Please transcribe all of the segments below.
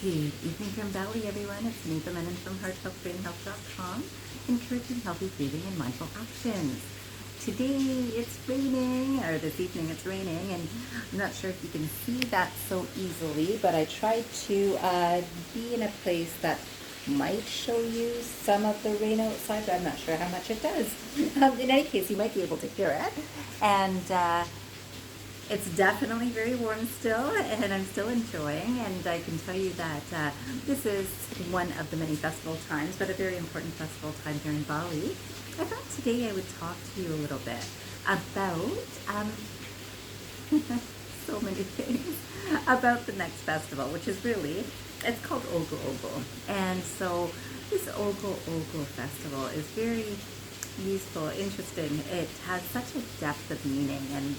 Good evening from Bali, everyone. It's me, the Menon from hearthealthbrainhealth.com, encouraging healthy breathing and mindful actions. Today it's raining, or this evening it's raining, and I'm not sure if you can see that so easily, but I tried to be in a place that might show you some of the rain outside, but I'm not sure how much it does. In any case, you might be able to hear it. And it's definitely very warm still, and I'm still enjoying. And I can tell you that this is one of the many festival times, but a very important festival time here in Bali. I thought today I would talk to you a little bit about so many things about the next festival, which is really, it's called Ogoh-Ogoh. And so this Ogoh-Ogoh festival is very useful, interesting. It has such a depth of meaning, and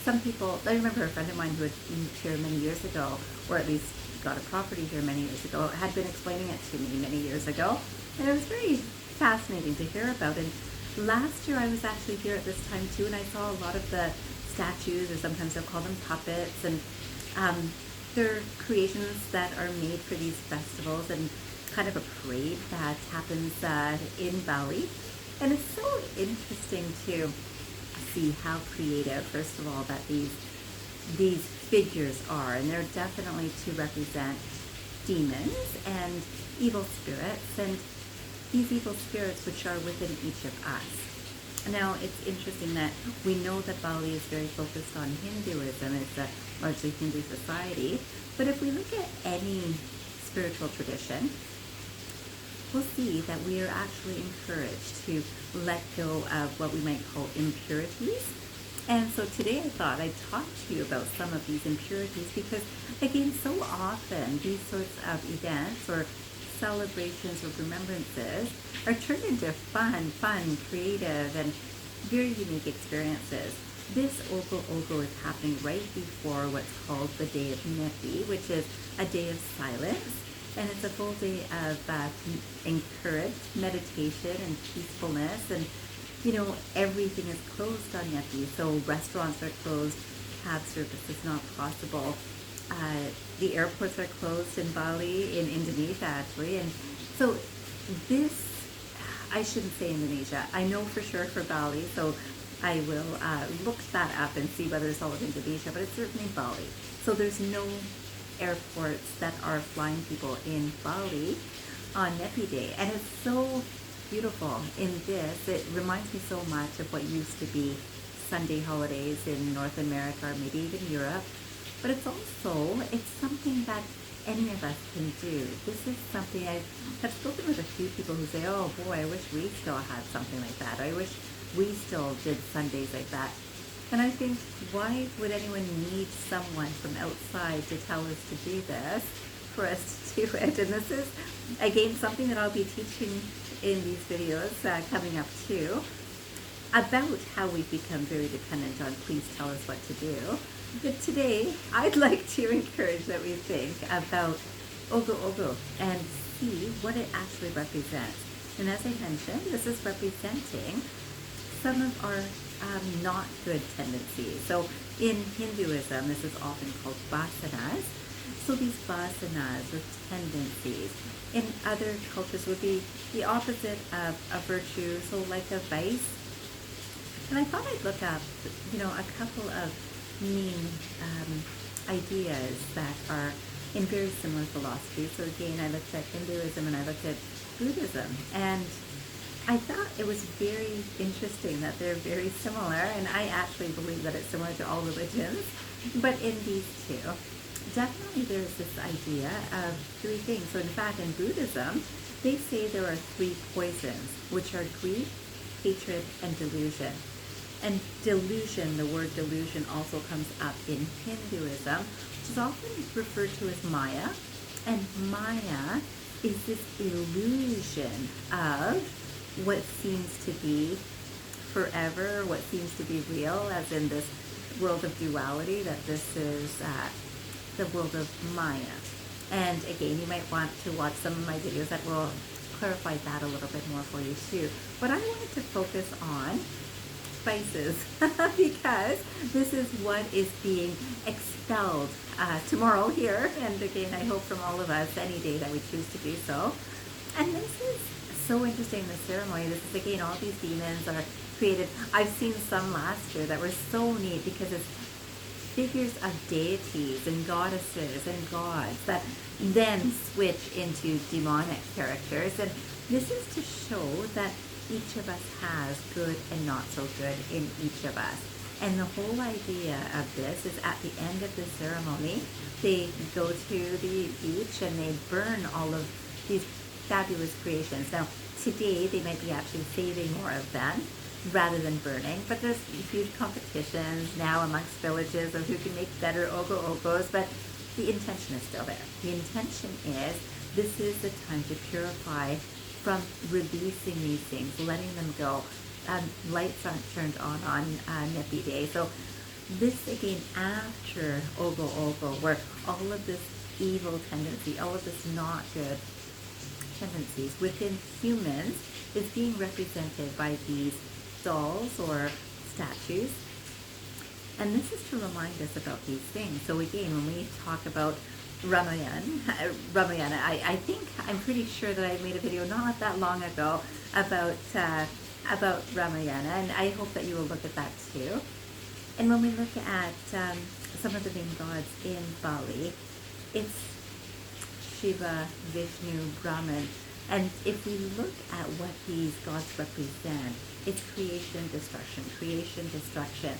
some people, I remember a friend of mine who had moved here many years ago, or at least got a property here many years ago, had been explaining it to me many years ago, and it was very fascinating to hear about. And last year I was actually here at this time too, and I saw a lot of the statues, or sometimes they'll call them puppets, and they're creations that are made for these festivals and kind of a parade that happens in Bali. And it's so interesting to see how creative, first of all, that these figures are, and they're definitely to represent demons and evil spirits, and these evil spirits which are within each of us. Now, it's interesting that we know that Bali is very focused on Hinduism. It's a largely Hindu society, but if we look at any spiritual tradition, we'll see that we are actually encouraged to let go of what we might call impurities. And so today I thought I'd talk to you about some of these impurities because, again, so often these sorts of events or celebrations or remembrances are turned into fun, creative, and very unique experiences. This Ogoh-Ogoh is happening right before what's called the Day of Nepi, which is a day of silence. And it's a full day of encouraged meditation and peacefulness. And, you know, everything is closed on Nepi. So restaurants are closed, cab service is not possible. The airports are closed in Bali, in Indonesia actually. And so this, I shouldn't say Indonesia. I know for sure for Bali, so I will look that up and see whether it's all of Indonesia, but it's certainly Bali. So there's no airports that are flying people in Bali on Nepi Day, and it's so beautiful in this. It reminds me so much of what used to be Sunday holidays in North America or maybe even Europe, but it's something that any of us can do. This is something I have spoken with a few people who say, oh boy, I wish we still had something like that. I wish we still did Sundays like that. And I think, why would anyone need someone from outside to tell us to do this, for us to do it? And this is, again, something that I'll be teaching in these videos coming up too, about how we've become very dependent on please tell us what to do. But today, I'd like to encourage that we think about Ogoh-Ogoh and see what it actually represents. And as I mentioned, this is representing some of our not good tendencies. So in Hinduism, this is often called vasanas. So these vasanas or tendencies in other cultures would be the opposite of a virtue, so like a vice. And I thought I'd look up, you know, a couple of mean ideas that are in very similar philosophies. So again, I looked at Hinduism and I looked at Buddhism, and I thought it was very interesting that they're very similar, and I actually believe that it's similar to all religions, but in these two, definitely there's this idea of three things. So in fact, in Buddhism, they say there are three poisons, which are greed, hatred, and delusion. And delusion, the word delusion also comes up in Hinduism, which is often referred to as Maya, and Maya is this illusion of what seems to be forever, what seems to be real, as in this world of duality, that this is the world of Maya. And again, you might want to watch some of my videos that will clarify that a little bit more for you too. But I wanted to focus on spices because this is what is being expelled tomorrow here. And again, I hope from all of us any day that we choose to do so. And this is so interesting, the ceremony. This is again, all these demons are created. I've seen some last year that were so neat because it's figures of deities and goddesses and gods that then switch into demonic characters. And this is to show that each of us has good and not so good in each of us. And the whole idea of this is at the end of the ceremony, they go to the beach and they burn all of these fabulous creations. Now, today they might be actually saving more of them rather than burning, but there's huge competitions now amongst villages of who can make better Ogoh-Ogohs, but the intention is still there. The intention is this is the time to purify from releasing these things, letting them go. Lights aren't turned on Nippy Day. So this again after Ogoh-Ogoh, where all of this evil tendency, all of this not good tendencies within humans is being represented by these dolls or statues. And this is to remind us about these things. So again, when we talk about Ramayana, I think, I'm pretty sure that I made a video not that long ago about Ramayana, and I hope that you will look at that too. And when we look at some of the main gods in Bali, it's Shiva, Vishnu, Brahman. And if we look at what these gods represent, it's creation, destruction, creation, destruction.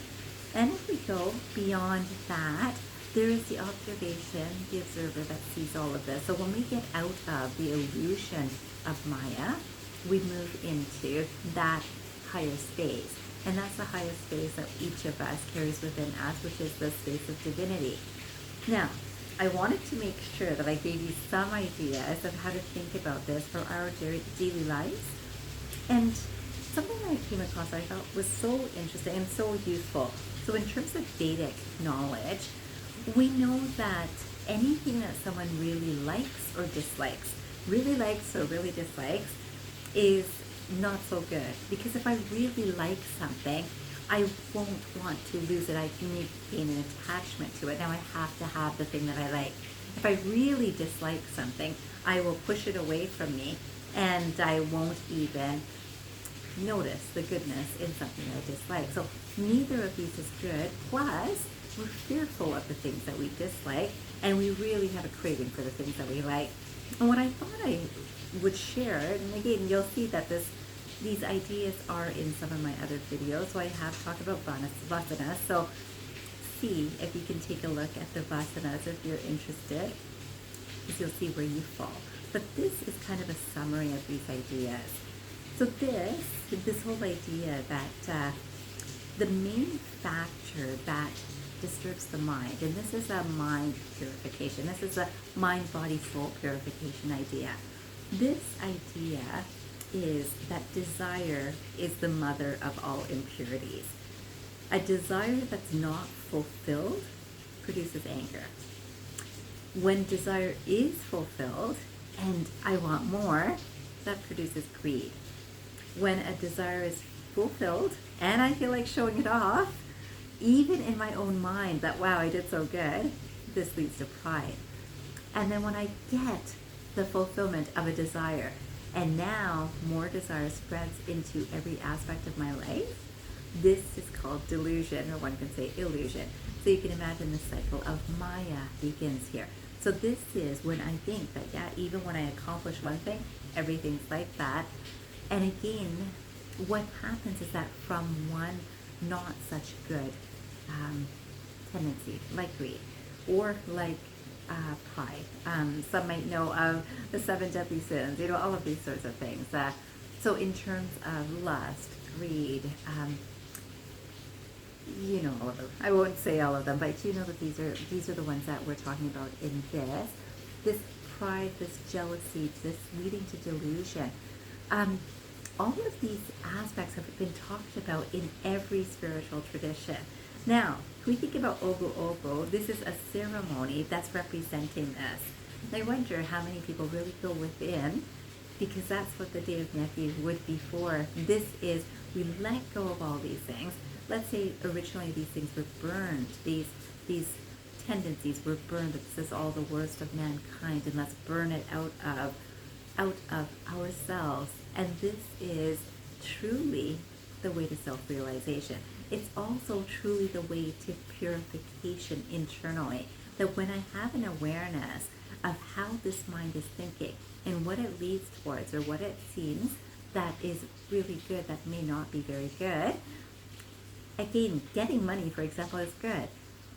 And if we go beyond that, there is the observation, the observer that sees all of this. So when we get out of the illusion of Maya, we move into that higher space. And that's the highest space that each of us carries within us, which is the space of divinity. Now, I wanted to make sure that I gave you some ideas of how to think about this for our daily lives. And something that I came across I thought was so interesting and so useful. So in terms of Vedic knowledge, we know that anything that someone really likes or dislikes, really likes or really dislikes, is not so good. Because if I really like something, I won't want to lose it. I may gain an attachment to it. Now I have to have the thing that I like. If I really dislike something, I will push it away from me and I won't even notice the goodness in something that I dislike. So neither of these is good. Plus, we're fearful of the things that we dislike and we really have a craving for the things that we like. And what I thought I would share, and again, you'll see that these ideas are in some of my other videos. So I have talked about vasanas. So see if you can take a look at the vasanas if you're interested, because you'll see where you fall. But this is kind of a summary of these ideas. So this whole idea that the main factor that disturbs the mind, and this is a mind purification. This is a mind, body, soul purification idea. This idea is that desire is the mother of all impurities. A desire that's not fulfilled produces anger. When desire is fulfilled, and I want more, that produces greed. When a desire is fulfilled, and I feel like showing it off, even in my own mind that, wow, I did so good, this leads to pride. And then when I get the fulfillment of a desire, and now more desire spreads into every aspect of my life, this is called delusion, or one can say illusion. So you can imagine the cycle of Maya begins here. So this is when I think that, yeah, even when I accomplish one thing, everything's like that. And again, what happens is that from one not such good tendency, like greed, or like pride. Some might know of the 7 deadly sins, all of these sorts of things. So in terms of lust, greed, all of them. I won't say all of them, but you know that these are the ones that we're talking about in this pride, this jealousy, this leading to delusion. All of these aspects have been talked about in every spiritual tradition. Now, if we think about Ogoh-Ogoh, this is a ceremony that's representing this. And I wonder how many people really go within, because that's what the Day of Nephi would be for. This is we let go of all these things. Let's say originally these things were burned, these tendencies were burned, that this is all the worst of mankind, and let's burn it out of ourselves. And this is truly the way to self-realization. It's also truly the way to purification internally. That when I have an awareness of how this mind is thinking and what it leads towards, or what it seems that is really good that may not be very good. Again, getting money, for example, is good.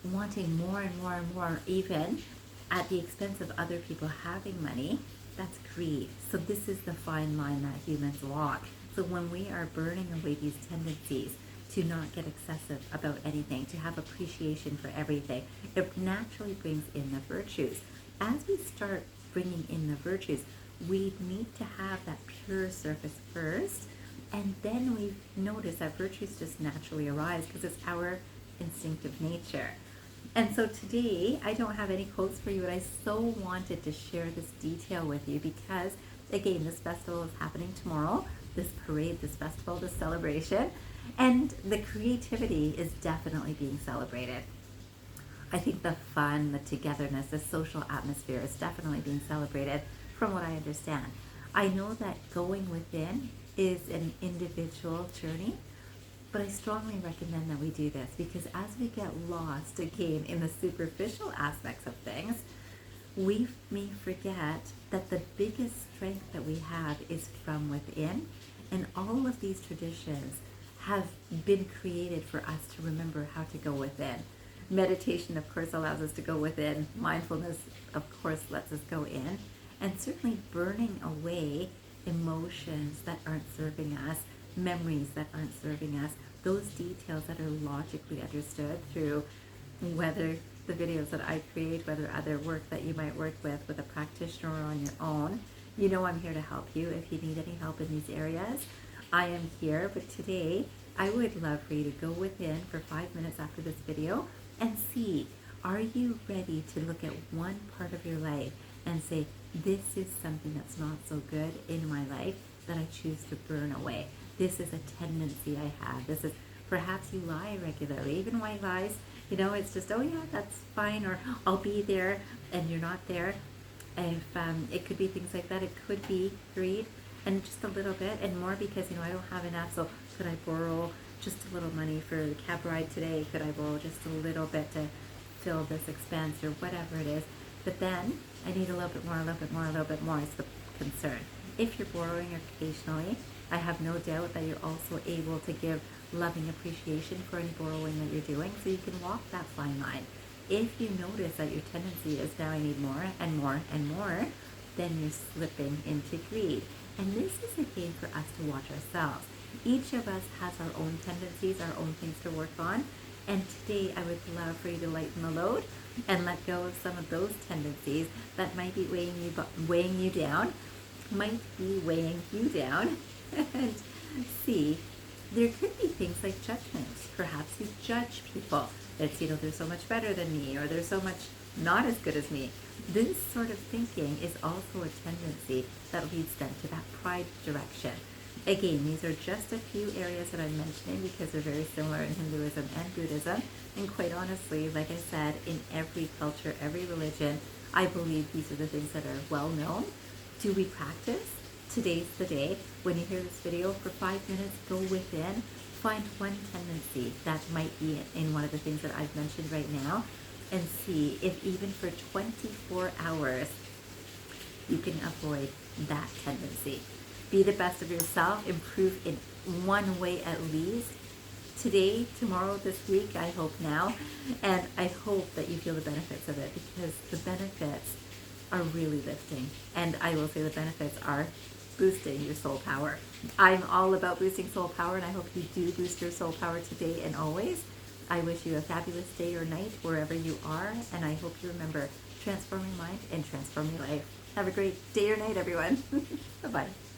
Wanting more and more and more, even at the expense of other people having money, that's greed. So this is the fine line that humans walk. So when we are burning away these tendencies to not get excessive about anything, to have appreciation for everything, it naturally brings in the virtues. As we start bringing in the virtues, we need to have that pure surface first, and then we notice that virtues just naturally arise because it's our instinctive nature. And so today, I don't have any quotes for you, but I so wanted to share this detail with you because, again, this festival is happening tomorrow, this parade, this festival, this celebration, and the creativity is definitely being celebrated. I think the fun, the togetherness, the social atmosphere is definitely being celebrated from what I understand. I know that going within is an individual journey, but I strongly recommend that we do this because as we get lost again in the superficial aspects of things, we may forget that the biggest strength that we have is from within, and all of these traditions have been created for us to remember how to go within. Meditation, of course, allows us to go within. Mindfulness, of course, lets us go in. And certainly burning away emotions that aren't serving us, memories that aren't serving us, those details that are logically understood through whether the videos that I create, whether other work that you might work with a practitioner or on your own. You know I'm here to help you if you need any help in these areas. I am here, but today I would love for you to go within for 5 minutes after this video and see, are you ready to look at one part of your life and say, this is something that's not so good in my life that I choose to burn away. This is a tendency I have. This is, perhaps you lie regularly, even white lies. You know, it's just, oh yeah, that's fine, or I'll be there and you're not there. If it could be things like that. It could be greed, and just a little bit, and more because, you know, I don't have enough, so could I borrow just a little money for the cab ride today? Could I borrow just a little bit to fill this expense or whatever it is? But then I need a little bit more, a little bit more, a little bit more is the concern. If you're borrowing occasionally, I have no doubt that you're also able to give loving appreciation for any borrowing that you're doing, so you can walk that fine line. If you notice that your tendency is now I need more and more and more, then you're slipping into greed. And this is a game for us to watch ourselves. Each of us has our own tendencies, our own things to work on. And today I would love for you to lighten the load and let go of some of those tendencies that might be weighing you down, and see, there could be things like judgments. Perhaps you judge people. It's, you know, they're so much better than me, or they're so much not as good as me. This sort of thinking is also a tendency that leads them to that pride direction. Again, these are just a few areas that I'm mentioning because they're very similar in Hinduism and Buddhism. And quite honestly, like I said, in every culture, every religion, I believe these are the things that are well known. Do we practice? Today's the day. When you hear this video, for 5 minutes, go within, find one tendency that might be in one of the things that I've mentioned right now, and see if even for 24 hours, you can avoid that tendency. Be the best of yourself, improve in one way at least. Today, tomorrow, this week, I hope now, and I hope that you feel the benefits of it, because the benefits are really lifting. And I will say the benefits are boosting your soul power. I'm all about boosting soul power, and I hope you do boost your soul power today and always. I wish you a fabulous day or night wherever you are, and I hope you remember, transform your mind and transform your life. Have a great day or night, everyone. Bye-bye.